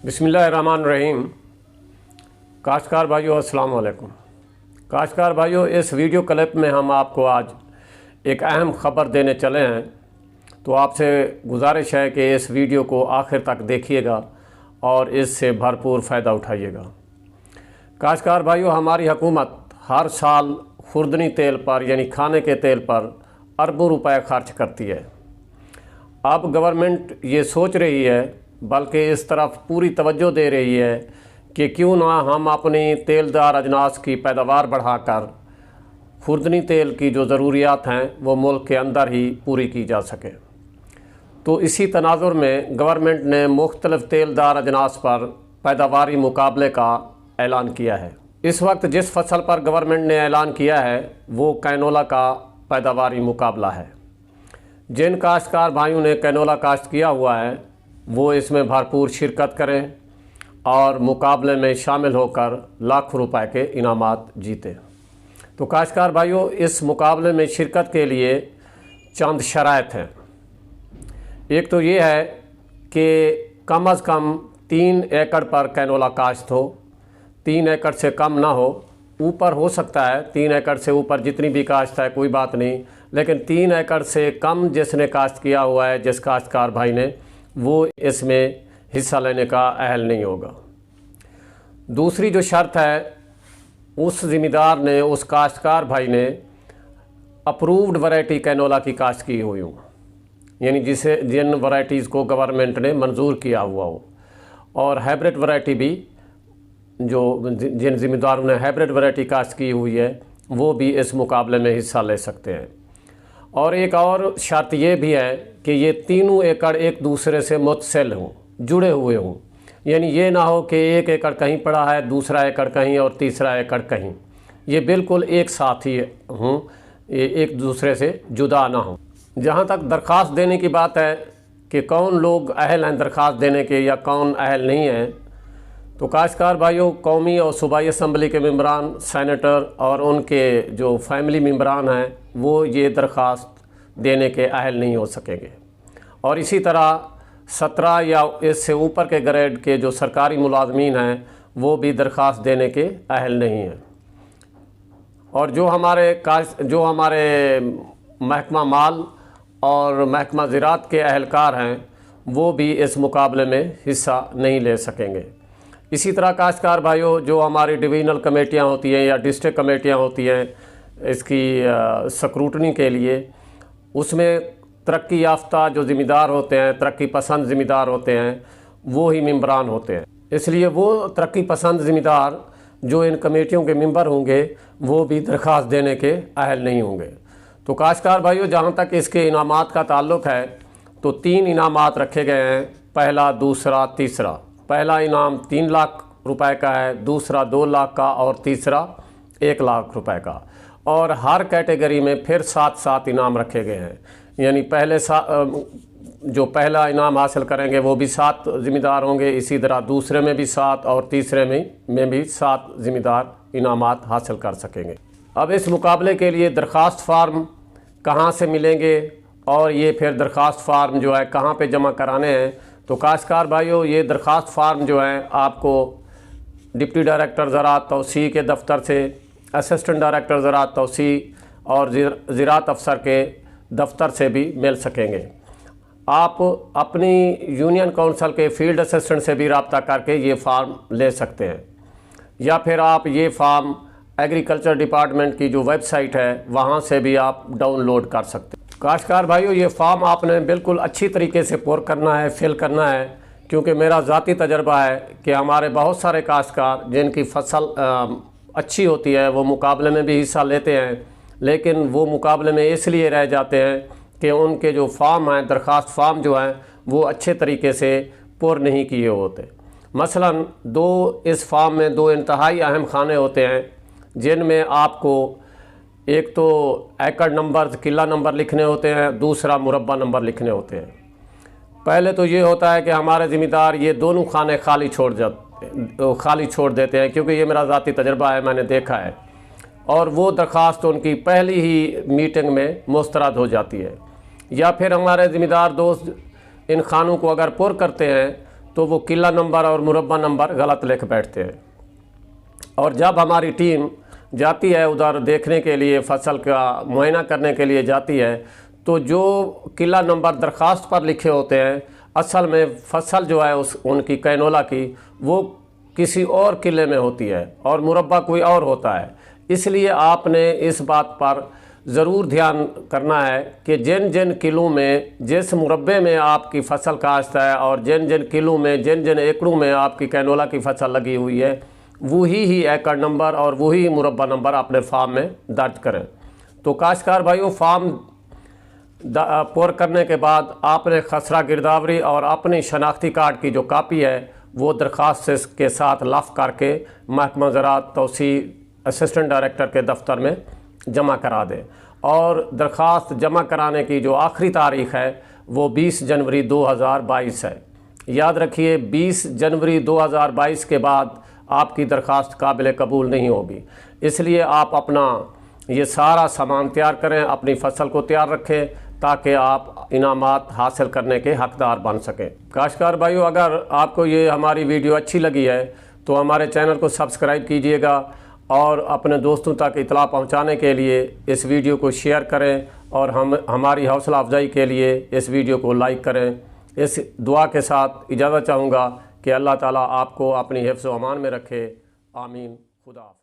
बिस्मिल्लाहिर्रहमानिर्रहीम। काश्तकार भाइयों अस्सलाम वालेकुम। काश्तकार भाइयों, इस वीडियो क्लिप में हम आपको आज एक अहम ख़बर देने चले हैं, तो आपसे गुजारिश है कि इस वीडियो को आखिर तक देखिएगा और इससे भरपूर फ़ायदा उठाइएगा। काश्तकार भाइयों, हमारी हुकूमत हर साल खुर्दनी तेल पर यानी खाने के तेल पर अरबों रुपए खर्च करती है। अब गवर्नमेंट ये सोच रही है, बल्कि इस तरफ पूरी तवज्जो दे रही है कि क्यों ना हम अपनी तेलदार अजनास की पैदावार बढ़ाकर खुर्दनी तेल की जो ज़रूरियात हैं वो मुल्क के अंदर ही पूरी की जा सके। तो इसी तनाजुर में गवर्नमेंट ने मुख्तलिफ तेलदार अजनास पर पैदावारी मुकाबले का ऐलान किया है। इस वक्त जिस फसल पर गवर्नमेंट ने ऐलान किया है वो कैनोला का पैदावारी मुकाबला है। जिन काश्तकार भाइयों ने कैनोला काश्त किया हुआ है वो इसमें भरपूर शिरकत करें और मुकाबले में शामिल होकर लाखों रुपए के इनामात जीतें। तो काश्तकार भाइयों, इस मुकाबले में शिरकत के लिए चंद शराइत हैं। एक तो ये है कि कम अज़ कम 3 एकड़ पर कैनोला काश्त हो, 3 एकड़ से कम ना हो। ऊपर हो सकता है 3 एकड़ से ऊपर जितनी भी काश्त है कोई बात नहीं, लेकिन 3 एकड़ से कम जिसने काश्त किया हुआ है, जिस काश्तकार भाई ने, वो इसमें हिस्सा लेने का अहल नहीं होगा। दूसरी जो शर्त है, उस ज़िम्मेदार ने, उस काश्तकार भाई ने अप्रूव्ड वैरायटी कैनोला की काश्त की हुई हो, यानी जिन वैरायटीज़ को गवर्नमेंट ने मंजूर किया हुआ हो। और हाइब्रिड वैरायटी भी, जिन ज़िम्मेदारों ने हाइब्रिड वैरायटी काश्त की हुई है वो भी इस मुकाबले में हिस्सा ले सकते हैं। और एक और शर्त ये भी है कि ये तीनों एकड़ एक दूसरे से मुतसिल हों, जुड़े हुए हों। यानी ये ना हो कि 1 एकड़ कहीं पड़ा है, दूसरा एकड़ कहीं और तीसरा एकड़ कहीं। ये बिल्कुल एक साथ ही हों, ये एक दूसरे से जुदा ना हो। जहाँ तक दरख्वास्त देने की बात है कि कौन लोग अहल हैं दरख्वास्त देने के या कौन अहल नहीं हैं, तो काश्तकार भाइयों, कौमी और सूबाई असम्बली के मेंबरान, सेनेटर और उनके जो फैमिली मेंबरान हैं वो ये दरख्वास्त देने के अहल नहीं हो सकेंगे। और इसी तरह 17 या इससे ऊपर के ग्रेड के जो सरकारी मुलाजमीन हैं वो भी दरख्वास्त देने के अहल नहीं हैं। और जो हमारे महकमा माल और महकमा ज़राअत के अहलकार हैं वो भी इस मुकाबले में हिस्सा नहीं ले सकेंगे। इसी तरह काश्तकार भाइयों, जो हमारी डिवीज़नल कमेटियां होती हैं या डिस्ट्रिक्ट कमेटियां होती हैं इसकी स्क्रूटनी के लिए, उसमें तरक्की याफ्ता जो ज़िम्मेदार होते हैं, तरक्की पसंद ज़िम्मेदार होते हैं, वो ही मेंबरान होते हैं। इसलिए वो तरक्की पसंद ज़िम्मेदार जो इन कमेटियों के मेंबर होंगे वो भी दरख्वास्त देने के अहल नहीं होंगे। तो काश्तकार भाइयों, जहाँ तक इसके इनामात का ताल्लुक़ है तो 3 इनामात रखे गए हैं, पहला, दूसरा, तीसरा। पहला इनाम 3 लाख रुपए का है, दूसरा 2 लाख का और तीसरा 1 लाख रुपए का। और हर कैटेगरी में फिर 7-7 इनाम रखे गए हैं। यानी जो पहला इनाम हासिल करेंगे वो भी 7 ज़िम्मेदार होंगे, इसी तरह दूसरे में भी 7 और तीसरे में भी 7 ज़िम्मेदार इनामात हासिल कर सकेंगे। अब इस मुकाबले के लिए दरख्वास्त फार्म कहाँ से मिलेंगे और ये फिर दरख्वास्त फार्म जो है कहाँ पे जमा कराने हैं, तो काश्तकार भाइयों, ये दरख्वास्त फार्म जो हैं आपको डिप्टी डायरेक्टर ज़राअत तौसी के दफ्तर से, असिस्टेंट डायरेक्टर ज़राअत तौसी और ज़राअत अफसर के दफ्तर से भी मिल सकेंगे। आप अपनी यूनियन काउंसिल के फील्ड असिस्टेंट से भी रब्ता करके ये फार्म ले सकते हैं, या फिर आप ये फार्म एग्रीकल्चर डिपार्टमेंट की जो वेबसाइट है वहाँ से भी आप डाउनलोड कर सकते हैं। काश्तकार भाइयों, ये फॉर्म आपने बिल्कुल अच्छी तरीके से पूरा करना है, फिल करना है, क्योंकि मेरा ज़ाती तजर्बा है कि हमारे बहुत सारे काश्तकार जिनकी फसल अच्छी होती है वो मुकाबले में भी हिस्सा लेते हैं, लेकिन वो मुकाबले में इसलिए रह जाते हैं कि उनके जो फॉर्म हैं, दरख्वास्त फॉर्म जो हैं, वो अच्छे तरीके से पूरे नहीं किए होते। मसलन इस फॉर्म में 2 इंतहाई अहम खाने होते हैं, जिनमें आपको एक तो एकड़ नंबर, किला नंबर लिखने होते हैं, दूसरा मुरब्बा नंबर लिखने होते हैं। पहले तो ये होता है कि हमारे ज़िम्मेदार ये दोनों खाने खाली छोड़ देते हैं, क्योंकि ये मेरा ज़ाती तजर्बा है, मैंने देखा है। और वो दरख्वास्त उनकी पहली ही मीटिंग में मुस्तरद हो जाती है। या फिर हमारे ज़िम्मेदार दोस्त इन खानों को अगर पुर करते हैं तो वो किला नंबर और मुरब्बा नंबर गलत लिख बैठते हैं। और जब हमारी टीम जाती है उधर देखने के लिए, फसल का मुआयना करने के लिए जाती है, तो जो किला नंबर दरख्वास्त पर लिखे होते हैं, असल में फसल जो है उनकी कैनोला की वो किसी और किले में होती है और मुरब्बा कोई और होता है। इसलिए आपने इस बात पर ज़रूर ध्यान करना है कि जिन जिन किलों में, जिस मुरब्बे में आपकी फसल काश्त है और जिन जिन किलों में, जिन जिन एकड़ों में आपकी कैनोला की फसल लगी हुई है, वही ही एकड़ नंबर और वही मुरब्बा नंबर अपने फार्म में दर्ज करें। तो काश्तकार भाइयों, फार्म पुर करने के बाद आपने खसरा गिरदावरी और अपनी शनाख्ती कार्ड की जो कापी है वो दरख्वास्त के साथ लफ करके महकमा ज़राअत तौसी असिस्टेंट डायरेक्टर के दफ्तर में जमा करा दें। और दरख्वास्त जमा कराने की जो आखिरी तारीख़ है वो 20 जनवरी 2022 है। याद रखिए, 20 जनवरी 2022 के बाद आपकी दरख्वास्त काबिल कबूल नहीं होगी। इसलिए आप अपना ये सारा सामान तैयार करें, अपनी फसल को तैयार रखें ताकि आप इनामात हासिल करने के हकदार बन सकें। काश्तकार भाइयों, अगर आपको ये हमारी वीडियो अच्छी लगी है तो हमारे चैनल को सब्सक्राइब कीजिएगा और अपने दोस्तों तक इतला पहुंचाने के लिए इस वीडियो को शेयर करें और हमारी हौसला अफजाई के लिए इस वीडियो को लाइक करें। इस दुआ के साथ इजाज़त चाहूँगा कि अल्लाह ताला आपको अपनी हिफ्ज़ व अमान में रखे। आमीन। खुदा।